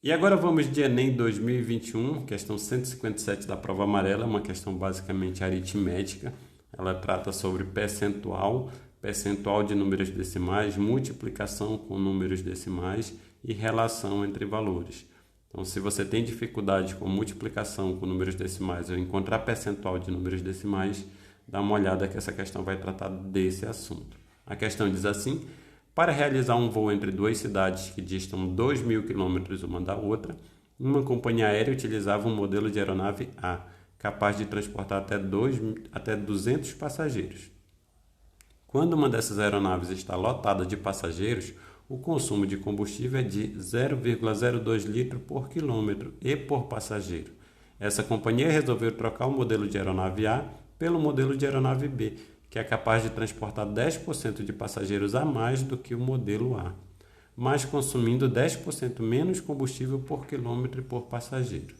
E agora vamos de Enem 2021, questão 157 da prova amarela, uma questão basicamente aritmética. Ela trata sobre percentual, percentual de números decimais, multiplicação com números decimais e relação entre valores. Então, se você tem dificuldade com multiplicação com números decimais ou encontrar percentual de números decimais, dá uma olhada que essa questão vai tratar desse assunto. A questão diz assim: para realizar um voo entre duas cidades que distam 2.000 quilômetros uma da outra, uma companhia aérea utilizava um modelo de aeronave A, capaz de transportar até 200 passageiros. Quando uma dessas aeronaves está lotada de passageiros, o consumo de combustível é de 0,02 litro por quilômetro e por passageiro. Essa companhia resolveu trocar o modelo de aeronave A pelo modelo de aeronave B, que é capaz de transportar 10% de passageiros a mais do que o modelo A, mas consumindo 10% menos combustível por quilômetro e por passageiro.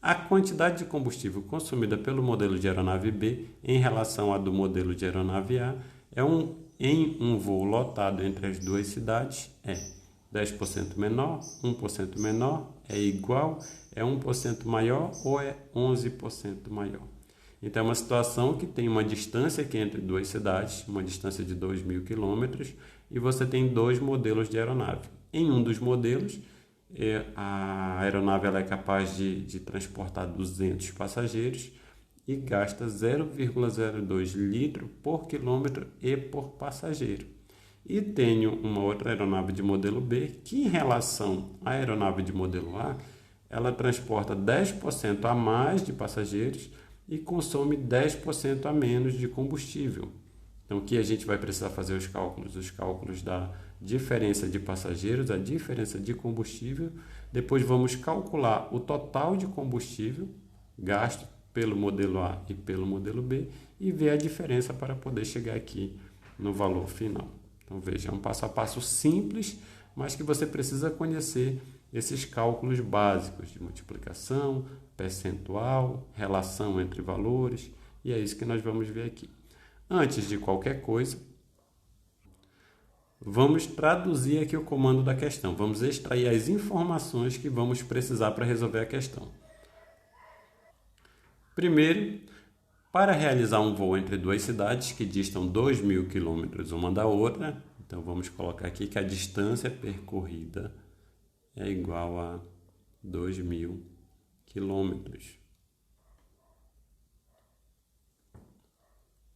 A quantidade de combustível consumida pelo modelo de aeronave B em relação à do modelo de aeronave A em um voo lotado entre as duas cidades é 10% menor, 1% menor, é igual, é 1% maior ou é 11% maior. Então, é uma situação que tem uma distância aqui entre duas cidades, uma distância de 2.000 quilômetros, e você tem dois modelos de aeronave. Em um dos modelos, a aeronave ela é capaz de transportar 200 passageiros e gasta 0,02 litro por quilômetro e por passageiro. E tenho uma outra aeronave de modelo B, que em relação à aeronave de modelo A, ela transporta 10% a mais de passageiros e consome 10% a menos de combustível. Então, aqui a gente vai precisar fazer os cálculos da diferença de passageiros, a diferença de combustível. Depois vamos calcular o total de combustível gasto pelo modelo A e pelo modelo B e ver a diferença para poder chegar aqui no valor final. Então, veja, é um passo a passo simples, mas que você precisa conhecer esses cálculos básicos de multiplicação, percentual, relação entre valores, e é isso que nós vamos ver aqui. Antes de qualquer coisa, vamos traduzir aqui o comando da questão. Vamos extrair as informações que vamos precisar para resolver a questão. Primeiro, para realizar um voo entre duas cidades que distam 2.000 quilômetros uma da outra, então vamos colocar aqui que a distância percorrida é igual a 2.000 quilômetros.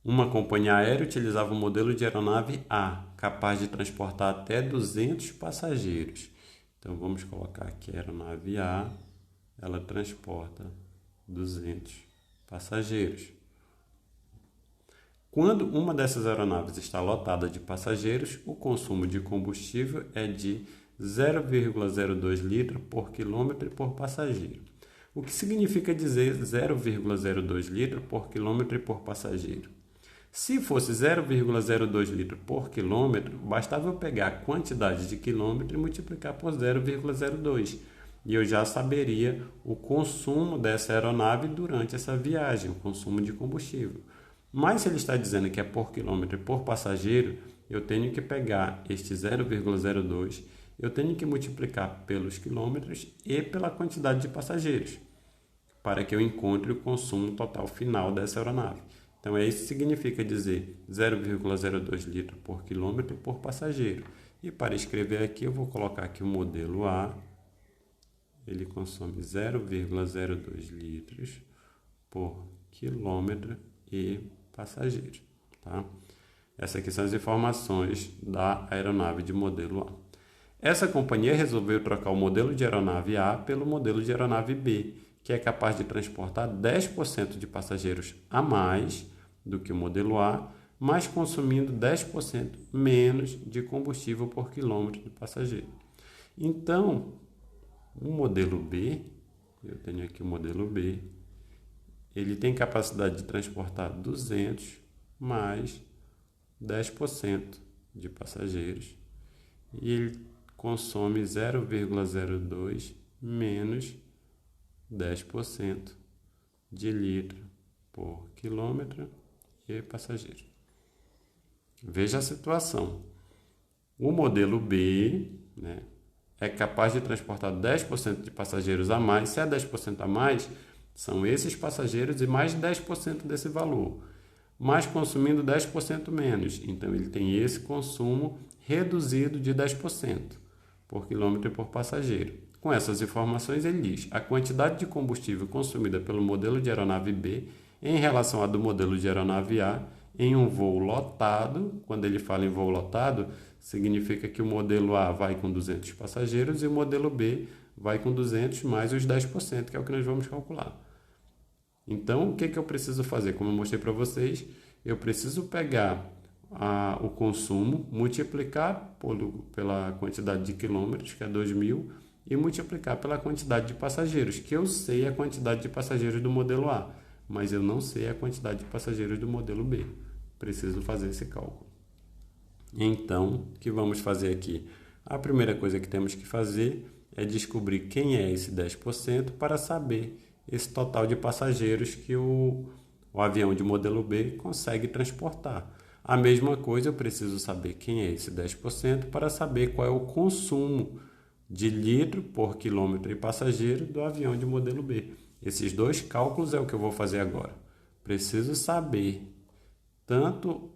Uma companhia aérea utilizava o modelo de aeronave A, capaz de transportar até 200 passageiros. Então, vamos colocar aqui a aeronave A, ela transporta 200 passageiros. Quando uma dessas aeronaves está lotada de passageiros, o consumo de combustível é de 0,02 litro por quilômetro e por passageiro. O que significa dizer 0,02 litro por quilômetro e por passageiro? Se fosse 0,02 litro por quilômetro, bastava eu pegar a quantidade de quilômetro e multiplicar por 0,02. E eu já saberia o consumo dessa aeronave durante essa viagem, o consumo de combustível. Mas se ele está dizendo que é por quilômetro e por passageiro, eu tenho que pegar este 0,02, eu tenho que multiplicar pelos quilômetros e pela quantidade de passageiros, para que eu encontre o consumo total final dessa aeronave. Então, isso que significa dizer 0,02 litro por quilômetro e por passageiro. E para escrever aqui, eu vou colocar aqui o modelo A. Ele consome 0,02 litros por quilômetro e passageiro. Tá? Essas aqui são as informações da aeronave de modelo A. Essa companhia resolveu trocar o modelo de aeronave A pelo modelo de aeronave B, que é capaz de transportar 10% de passageiros a mais do que o modelo A, mas consumindo 10% menos de combustível por quilômetro de passageiro. Então, o modelo B, eu tenho aqui o modelo B, ele tem capacidade de transportar 200 mais 10% de passageiros e ele consome 0,02 menos 10% de litro por quilômetro e passageiro. Veja a situação. O modelo B, é capaz de transportar 10% de passageiros a mais. Se é 10% a mais, são esses passageiros e mais 10% desse valor, mas consumindo 10% menos. Então, ele tem esse consumo reduzido de 10% por quilômetro e por passageiro. Com essas informações, ele diz: a quantidade de combustível consumida pelo modelo de aeronave B em relação à do modelo de aeronave A em um voo lotado. Quando ele fala em voo lotado, significa que o modelo A vai com 200 passageiros e o modelo B vai com 200 mais os 10%, que é o que nós vamos calcular. Então, o que eu preciso fazer? Como eu mostrei para vocês, eu preciso pegar o consumo, multiplicar pela quantidade de quilômetros, que é 2.000, e multiplicar pela quantidade de passageiros, que eu sei a quantidade de passageiros do modelo A, mas eu não sei a quantidade de passageiros do modelo B. Preciso fazer esse cálculo. Então, o que vamos fazer aqui? A primeira coisa que temos que fazer é descobrir quem é esse 10% para saber esse total de passageiros que o avião de modelo B consegue transportar. A mesma coisa, eu preciso saber quem é esse 10% para saber qual é o consumo de litro por quilômetro e passageiro do avião de modelo B. Esses dois cálculos é o que eu vou fazer agora. Preciso saber tanto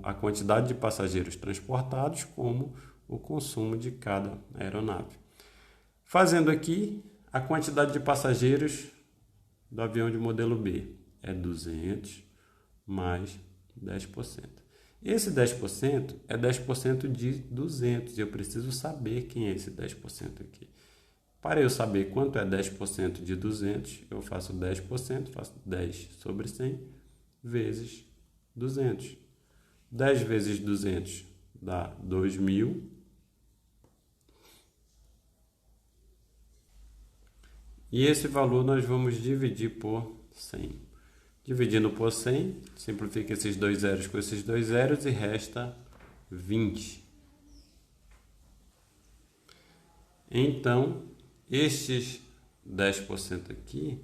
a quantidade de passageiros transportados como o consumo de cada aeronave. Fazendo aqui, a quantidade de passageiros do avião de modelo B é 200 mais 10%. Esse 10% é 10% de 200 e eu preciso saber quem é esse 10% aqui. Para eu saber quanto é 10% de 200, eu faço 10%, faço 10 sobre 100 vezes 200. 10 vezes 200 dá 2.000. E esse valor nós vamos dividir por 100. Dividindo por 100, simplifica esses dois zeros com esses dois zeros e resta 20. Então, estes 10% aqui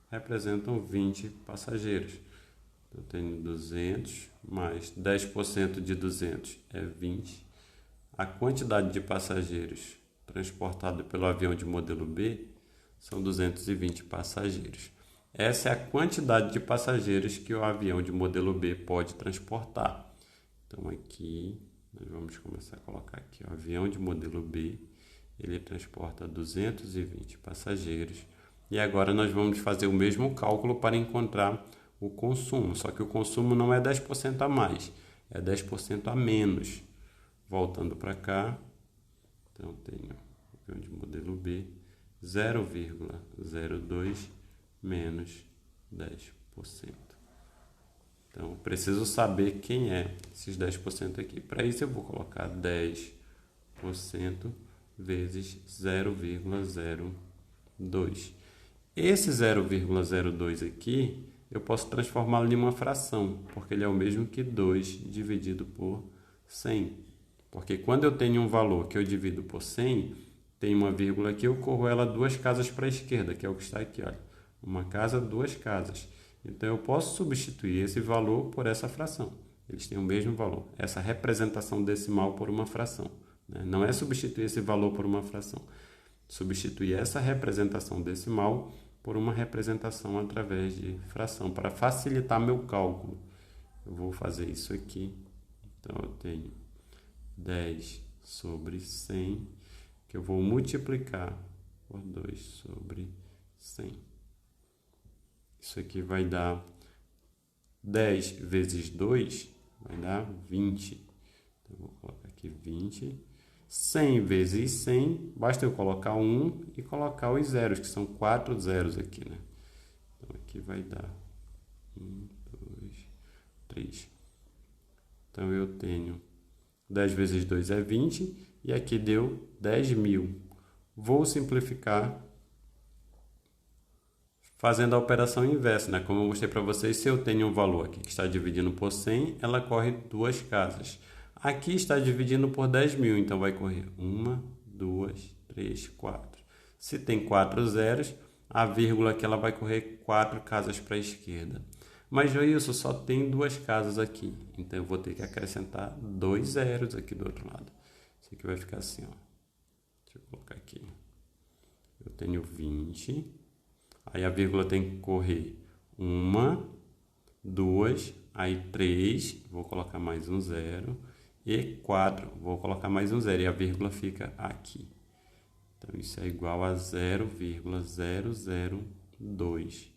representam 20 passageiros. Eu tenho 200 mais 10% de 200 é 20. A quantidade de passageiros transportada pelo avião de modelo B são 220 passageiros. Essa é a quantidade de passageiros que o avião de modelo B pode transportar. Então aqui, nós vamos começar a colocar aqui, o avião de modelo B, ele transporta 220 passageiros. E agora nós vamos fazer o mesmo cálculo para encontrar o consumo, só que o consumo não é 10% a mais, é 10% a menos. Voltando para cá, então tenho o avião de modelo B, 0,02 menos 10%. Então, preciso saber quem é esses 10% aqui. Para isso, eu vou colocar 10% vezes 0,02. Esse 0,02 aqui, eu posso transformá-lo em uma fração, porque ele é o mesmo que 2 dividido por 100. Porque quando eu tenho um valor que eu divido por 100, tem uma vírgula aqui, eu corro ela 2 casas para a esquerda, que é o que está aqui, olha. Uma casa, 2 casas. Então, eu posso substituir esse valor por essa fração. Eles têm o mesmo valor. Essa representação decimal por uma fração. Não é substituir esse valor por uma fração. Substituir essa representação decimal por uma representação através de fração, para facilitar meu cálculo. Eu vou fazer isso aqui. Então, eu tenho 10 sobre 100, que eu vou multiplicar por 2 sobre 100. Isso aqui vai dar 10 vezes 2, vai dar 20. Então, eu vou colocar aqui 20. 100 vezes 100, basta eu colocar 1 e colocar os zeros, que são 4 zeros aqui, né? Então, aqui vai dar 1, 2, 3. Então, eu tenho 10 vezes 2 é 20, e aqui deu 10.000. Vou simplificar fazendo a operação inversa, né? Como eu mostrei para vocês, se eu tenho um valor aqui que está dividindo por 100, ela corre 2 casas. Aqui está dividindo por 10.000, então vai correr 1, 2, 3, 4. Se tem 4 zeros, a vírgula aqui ela vai correr 4 casas para a esquerda. Mas, Joilson, só tem 2 casas aqui, então eu vou ter que acrescentar 2 zeros aqui do outro lado. Isso aqui vai ficar assim, ó. Deixa eu colocar aqui. Eu tenho 20. Aí a vírgula tem que correr 1, 2, aí 3, vou colocar mais um 0. E 4, vou colocar mais um 0. E a vírgula fica aqui. Então, isso é igual a 0,002.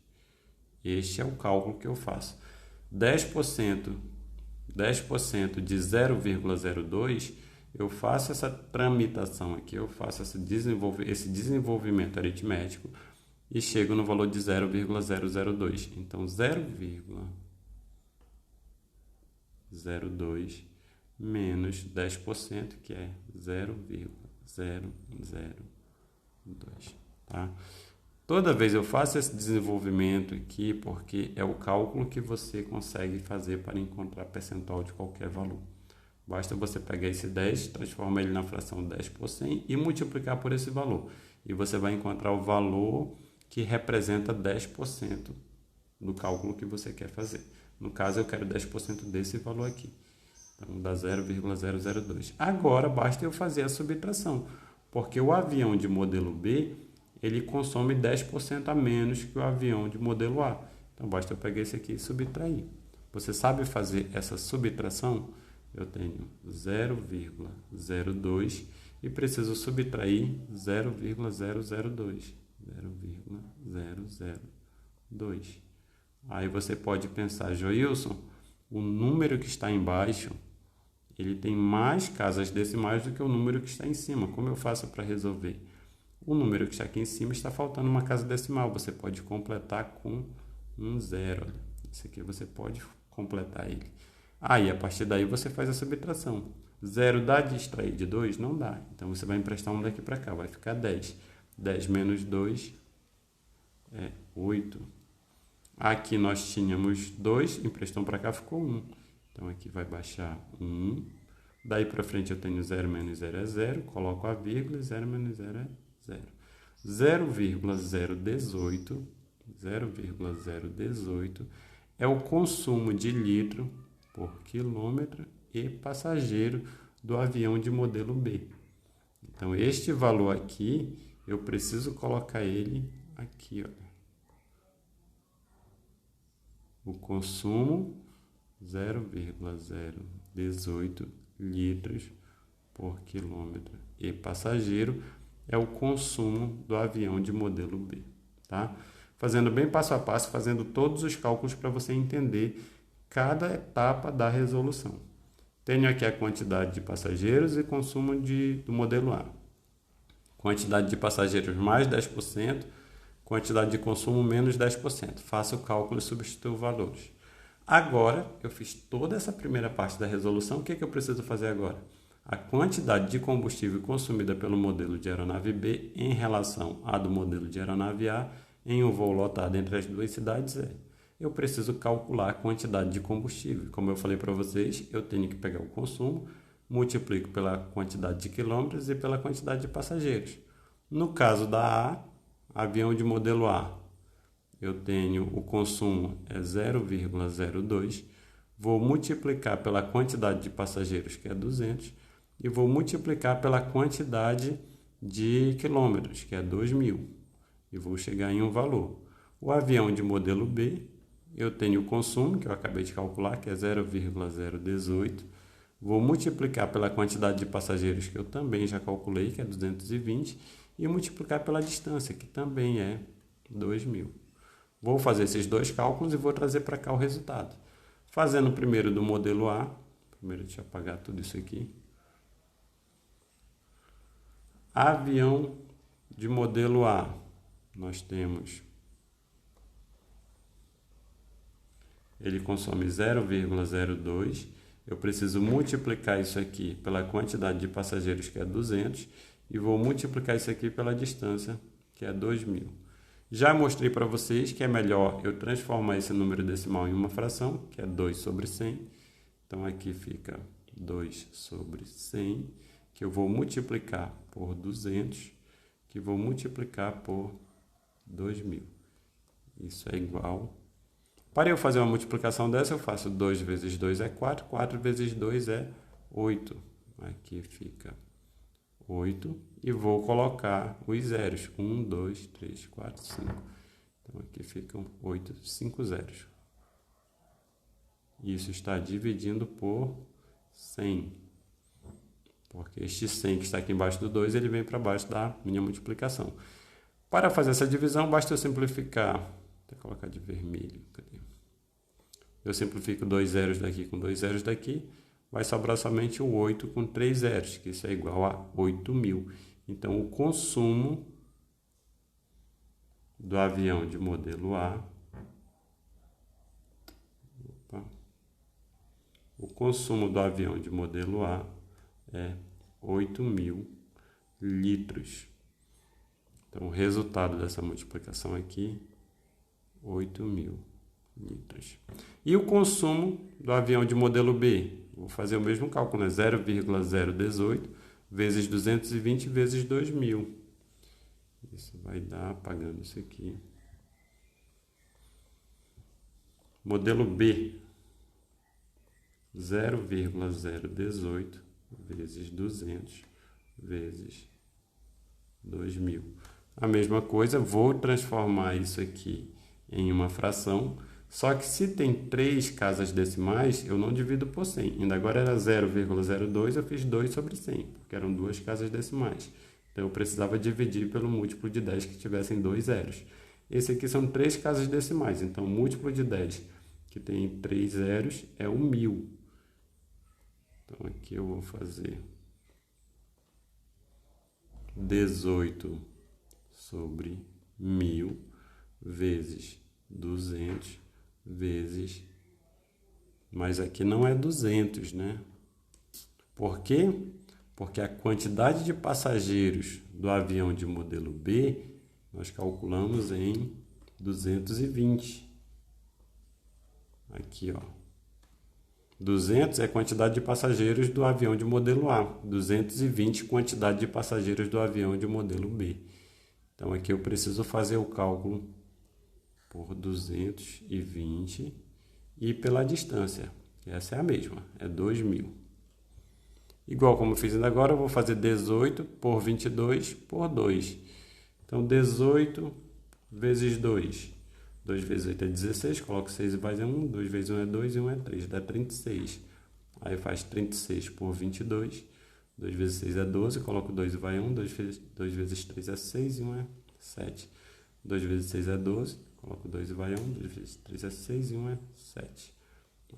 Este é o cálculo que eu faço. 10% de 0,02, eu faço essa tramitação aqui, eu faço esse desenvolvimento aritmético e chego no valor de 0,002. Então, 0,02 menos 10%, que é 0,002. Tá? Toda vez eu faço esse desenvolvimento aqui porque é o cálculo que você consegue fazer para encontrar percentual de qualquer valor. Basta você pegar esse 10, transformar ele na fração 10 por 100 e multiplicar por esse valor. E você vai encontrar o valor que representa 10% do cálculo que você quer fazer. No caso, eu quero 10% desse valor aqui. Então, dá 0,002. Agora, basta eu fazer a subtração, porque o avião de modelo B, ele consome 10% a menos que o avião de modelo A. Então, basta eu pegar esse aqui e subtrair. Você sabe fazer essa subtração? Eu tenho 0,02 e preciso subtrair 0,002. 0,002. Aí você pode pensar, Joilson, o número que está embaixo, ele tem mais casas decimais do que o número que está em cima. Como eu faço para resolver? O número que está aqui em cima está faltando uma casa decimal. Você pode completar com um 0. Esse aqui você pode completar ele. Aí, a partir daí, você faz a subtração. 0 dá de extrair de 2? Não dá. Então, você vai emprestar um daqui para cá. Vai ficar 10. 10 menos 2 é 8. Aqui nós tínhamos 2, emprestamos para cá, ficou 1. Então, aqui vai baixar 1. Daí para frente eu tenho 0 menos 0 é 0. Coloco a vírgula, 0 menos 0 é 0. 0,018 é o consumo de litro por quilômetro e passageiro do avião de modelo B. Então, este valor aqui, eu preciso colocar ele aqui, olha. O consumo, 0,018 litros por quilômetro e passageiro, é o consumo do avião de modelo B, tá? Fazendo bem passo a passo, fazendo todos os cálculos para você entender cada etapa da resolução. Tenho aqui a quantidade de passageiros e consumo do modelo A. Quantidade de passageiros mais 10%, quantidade de consumo menos 10%. Faço o cálculo e substituo valores. Agora, eu fiz toda essa primeira parte da resolução, o que eu preciso fazer agora? A quantidade de combustível consumida pelo modelo de aeronave B em relação à do modelo de aeronave A em um voo lotado entre as duas cidades é. Eu preciso calcular a quantidade de combustível. Como eu falei para vocês, eu tenho que pegar o consumo, multiplico pela quantidade de quilômetros e pela quantidade de passageiros. No caso da A, avião de modelo A, eu tenho o consumo é 0,02, vou multiplicar pela quantidade de passageiros, que é 200, e vou multiplicar pela quantidade de quilômetros, que é 2.000, e vou chegar em um valor. O avião de modelo B, eu tenho o consumo, que eu acabei de calcular, que é 0,018, vou multiplicar pela quantidade de passageiros, que eu também já calculei, que é 220, e multiplicar pela distância, que também é 2.000. Vou fazer esses dois cálculos e vou trazer para cá o resultado. Fazendo primeiro do modelo A, primeiro deixa eu apagar tudo isso aqui. Avião de modelo A, nós temos, ele consome 0,02, eu preciso multiplicar isso aqui pela quantidade de passageiros, que é 200, e vou multiplicar isso aqui pela distância, que é 2.000. Já mostrei para vocês que é melhor eu transformar esse número decimal em uma fração, que é 2 sobre 100. Então, aqui fica 2 sobre 100, que eu vou multiplicar por 200, que vou multiplicar por 2.000. Isso é igual. Para eu fazer uma multiplicação dessa, eu faço 2 vezes 2 é 4, 4 vezes 2 é 8. Aqui fica 8 e vou colocar os zeros. 1, 2, 3, 4, 5. Então, aqui ficam 8, 5 zeros. Isso está dividindo por 100. Porque este 100 que está aqui embaixo do 2, ele vem para baixo da minha multiplicação. Para fazer essa divisão, basta eu simplificar. Vou colocar de vermelho. Cadê? Eu simplifico 2 zeros daqui com 2 zeros daqui. Vai sobrar somente o 8 com 3 zeros, que isso é igual a 8.000. Então, o consumo do avião de modelo A... O consumo do avião de modelo A é 8.000 litros. Então, o resultado dessa multiplicação aqui, 8.000 litros. E o consumo do avião de modelo B? Vou fazer o mesmo cálculo, né? 0,018 vezes 220 vezes 2.000. Isso vai dar, apagando isso aqui. Modelo B, 0,018 vezes 200 vezes 2.000. A mesma coisa, vou transformar isso aqui em uma fração, só que se tem 3 casas decimais, eu não divido por 100. Ainda agora era 0,02, eu fiz 2 sobre 100, porque eram 2 casas decimais. Então, eu precisava dividir pelo múltiplo de 10 que tivessem 2 zeros. Esse aqui são 3 casas decimais, então o múltiplo de 10 que tem 3 zeros é o 1.000. Então, aqui eu vou fazer 18 sobre 1.000 vezes 200 vezes... Mas aqui não é 200, né? Por quê? Porque a quantidade de passageiros do avião de modelo B, nós calculamos em 220. Aqui, ó. 200 é a quantidade de passageiros do avião de modelo A. 220, quantidade de passageiros do avião de modelo B. Então, aqui eu preciso fazer o cálculo por 220 e pela distância. Essa é a mesma, é 2.000. Igual como eu fiz ainda agora, eu vou fazer 18 por 22 por 2. Então, 18 vezes 2. 2 vezes 8 é 16, coloco 6 e vai 1. 2 vezes 1 é 2 e 1 é 3, dá 36. Aí faz 36 por 22. 2 vezes 6 é 12, coloco 2 e vai 1. 2 vezes 3 é 6 e 1 é 7. 2 vezes 6 é 12, coloco 2 e vai 1. 2 vezes 3 é 6 e 1 é 7.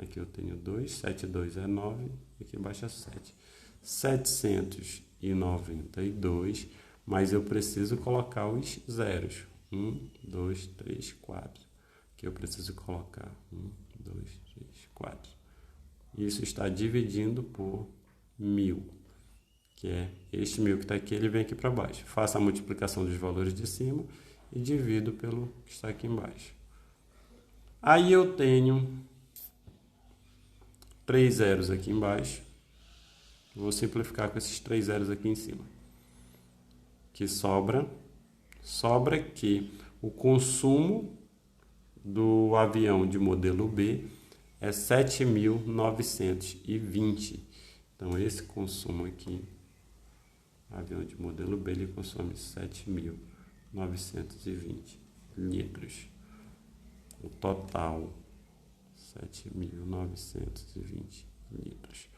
Aqui eu tenho 2, 7 e 2 é 9, aqui embaixo é 7. 792, mas eu preciso colocar os zeros. 1, 2, 3, 4. Aqui eu preciso colocar 1, 2, 3, 4. Isso está dividindo por 1.000, que é este 1.000 que está aqui, ele vem aqui para baixo. Faço a multiplicação dos valores de cima e divido pelo que está aqui embaixo. Aí eu tenho 3 zeros aqui embaixo. Vou simplificar com esses 3 zeros aqui em cima. Que sobra que o consumo do avião de modelo B é 7.920. Então, esse consumo aqui, avião de modelo B, ele consome 7.920 litros. O total, 7.920 litros.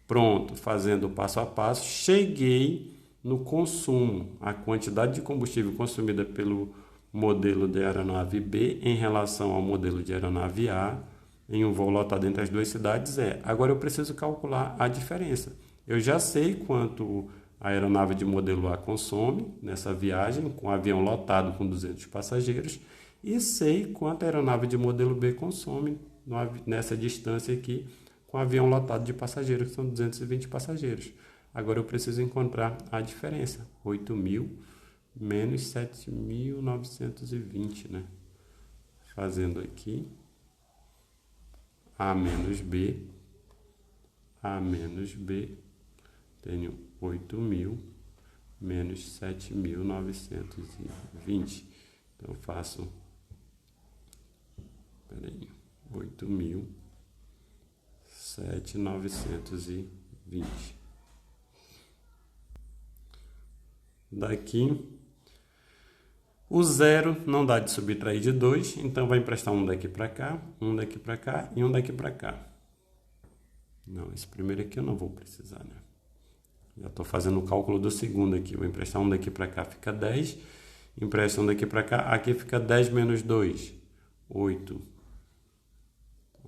Pronto, fazendo o passo a passo, cheguei no consumo, a quantidade de combustível consumida pelo modelo de aeronave B em relação ao modelo de aeronave A em um voo lotado entre as duas cidades é. Agora eu preciso calcular a diferença. Eu já sei quanto a aeronave de modelo A consome nessa viagem com o avião lotado com 200 passageiros e sei quanto a aeronave de modelo B consome nessa distância aqui com o avião lotado de passageiros, que são 220 passageiros. Agora eu preciso encontrar a diferença. 8.000 menos 7.920, né? Fazendo aqui A menos B, tenho 8.000 menos 7.920. Então, eu faço 8.000, 7.920. daqui. O 0 não dá de subtrair de 2, então vai emprestar um daqui para cá, um daqui para cá e um daqui para cá. Não, esse primeiro aqui eu não vou precisar, né? Já estou fazendo o cálculo do segundo aqui. Vou emprestar um daqui para cá, fica 10. Empresta um daqui para cá, aqui fica 10 menos 2, 8.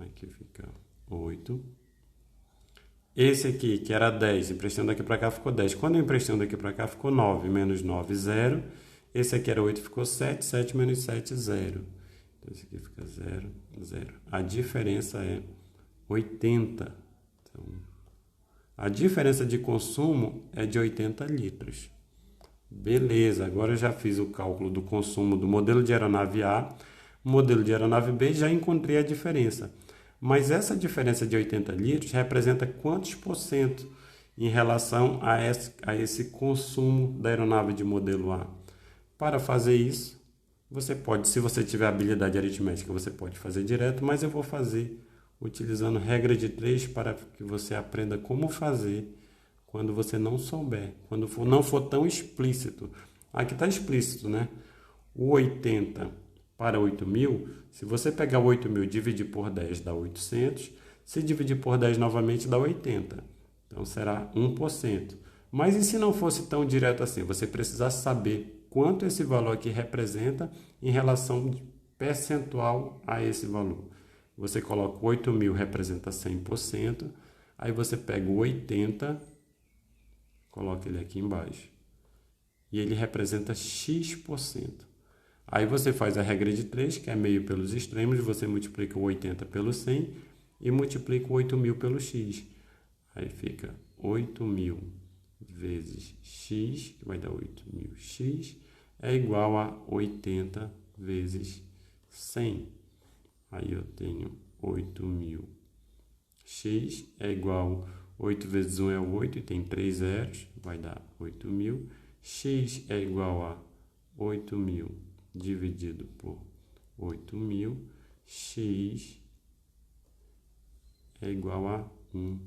Aqui fica 8. Esse aqui, que era 10, emprestei um daqui para cá, ficou 10. Quando eu emprestei um daqui para cá, ficou 9. Menos 9, 0. Esse aqui era 8, ficou 7. 7 menos 7, 0. Então, esse aqui fica 0, 0. A diferença é 80. Então, a diferença de consumo é de 80 litros. Beleza, agora eu já fiz o cálculo do consumo do modelo de aeronave A, modelo de aeronave B, já encontrei a diferença. Mas essa diferença de 80 litros representa quantos por cento em relação a esse consumo da aeronave de modelo A? Para fazer isso, você pode, se você tiver habilidade aritmética, você pode fazer direto, mas eu vou fazer utilizando regra de 3 para que você aprenda como fazer quando você não souber, quando não for tão explícito. Aqui está explícito, né? O 80 para 8.000, se você pegar 8.000 e dividir por 10 dá 800, se dividir por 10 novamente dá 80. Então será 1%. Mas e se não fosse tão direto assim? Você precisasse saber quanto esse valor aqui representa em relação percentual a esse valor. Você coloca 8.000 representa 100%, aí você pega o 80, coloca ele aqui embaixo, e ele representa X%. Aí você faz a regra de 3, que é meio pelos extremos, você multiplica o 80 pelo 100 e multiplica o 8.000 pelo X. Aí fica 8.000 vezes X, que vai dar 8.000X, é igual a 80 vezes 100. Aí eu tenho 8.000x é igual, 8 vezes 1 é 8 e tem 3 zeros, vai dar 8.000. X é igual a 8.000 dividido por 8.000. X é igual a 1%.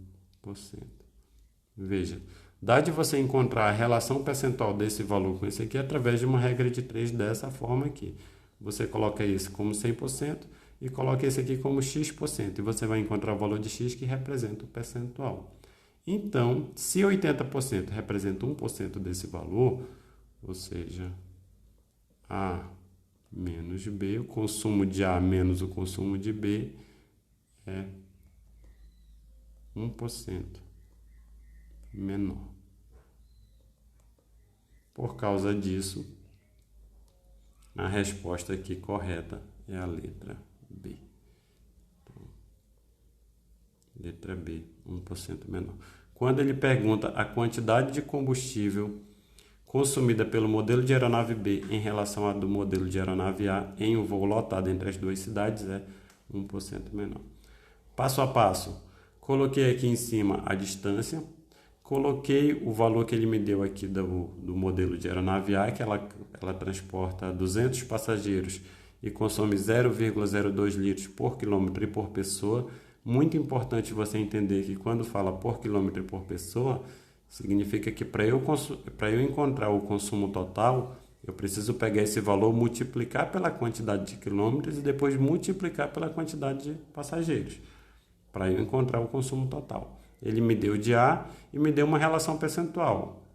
Veja, dá de você encontrar a relação percentual desse valor com esse aqui através de uma regra de 3 dessa forma aqui. Você coloca isso como 100%, e coloque esse aqui como X%, e você vai encontrar o valor de X que representa o percentual. Então, se 80% representa 1% desse valor, ou seja, A menos B, o consumo de A menos o consumo de B é 1% menor. Por causa disso, a resposta aqui correta é a letra B. Então, letra B, 1% menor. Quando ele pergunta a quantidade de combustível consumida pelo modelo de aeronave B em relação à do modelo de aeronave A em um voo lotado entre as duas cidades, é 1% menor. Passo a passo, coloquei aqui em cima a distância, coloquei o valor que ele me deu aqui do modelo de aeronave A, que ela transporta 200 passageiros e consome 0,02 litros por quilômetro e por pessoa. Muito importante você entender que quando fala por quilômetro e por pessoa, significa que para eu encontrar o consumo total, eu preciso pegar esse valor, multiplicar pela quantidade de quilômetros e depois multiplicar pela quantidade de passageiros, para eu encontrar o consumo total. Ele me deu de A e me deu uma relação percentual.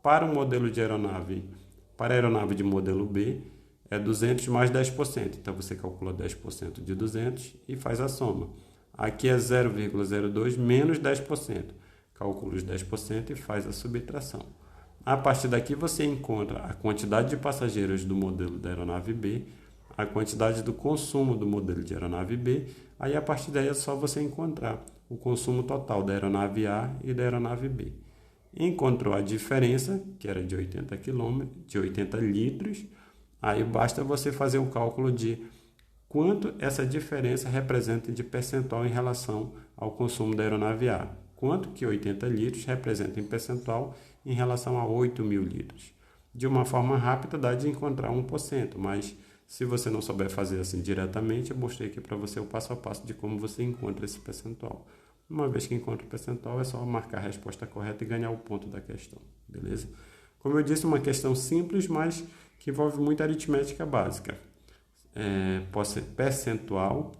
Para o modelo de aeronave, para a aeronave de modelo B, é 200 mais 10%. Então, você calcula 10% de 200 e faz a soma. Aqui é 0,02 menos 10%. Calcula os 10% e faz a subtração. A partir daqui, você encontra a quantidade de passageiros do modelo da aeronave B, a quantidade do consumo do modelo de aeronave B. Aí, a partir daí, é só você encontrar o consumo total da aeronave A e da aeronave B. Encontrou a diferença, que era de 80 litros, aí basta você fazer o cálculo de quanto essa diferença representa de percentual em relação ao consumo da aeronave A. Quanto que 80 litros representa em percentual em relação a 8.000 litros. De uma forma rápida, dá de encontrar 1%, mas se você não souber fazer assim diretamente, eu mostrei aqui para você o passo a passo de como você encontra esse percentual. Uma vez que encontra o percentual, é só marcar a resposta correta e ganhar o ponto da questão, beleza? Como eu disse, uma questão simples, mas que envolve muita aritmética básica. Pode ser percentual,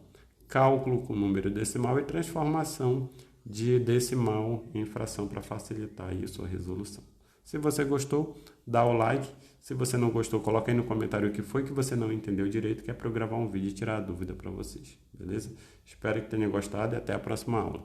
cálculo com número decimal e transformação de decimal em fração para facilitar aí a sua resolução. Se você gostou, dá o like. Se você não gostou, coloca aí no comentário o que foi que você não entendeu direito, que é para eu gravar um vídeo e tirar a dúvida para vocês, beleza? Espero que tenha gostado e até a próxima aula.